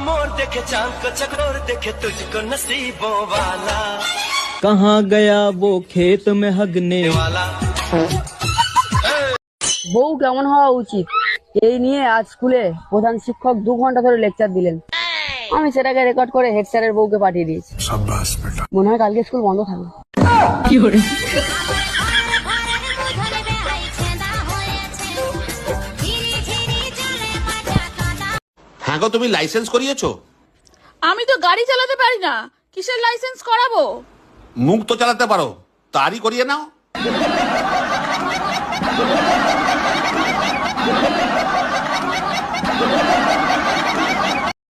मोर देखे चांद को चकोर देखे तुझको नसीबों वाला कहाँ गया वो खेत में हगने वाला। বউ কেমন হওয়া উচিত এই নিয়ে আজ স্কুলে প্রধান শিক্ষক 2 ঘন্টা ধরে লেকচার দিলেন। আমি সেটাকে রেকর্ড করে হেড স্যারের বউকে পাঠিয়ে দিয়েছি। মনে হয় কালকে স্কুল বন্ধ থাকবে। হ্যাঁ গো, তুমি লাইসেন্স করিয়েছো? আমি তো গাড়ি চালাতে পারি না, কিসের লাইসেন্স করাবো? মুখ তো চালাতে পারো, তারই করিয়ে নাও।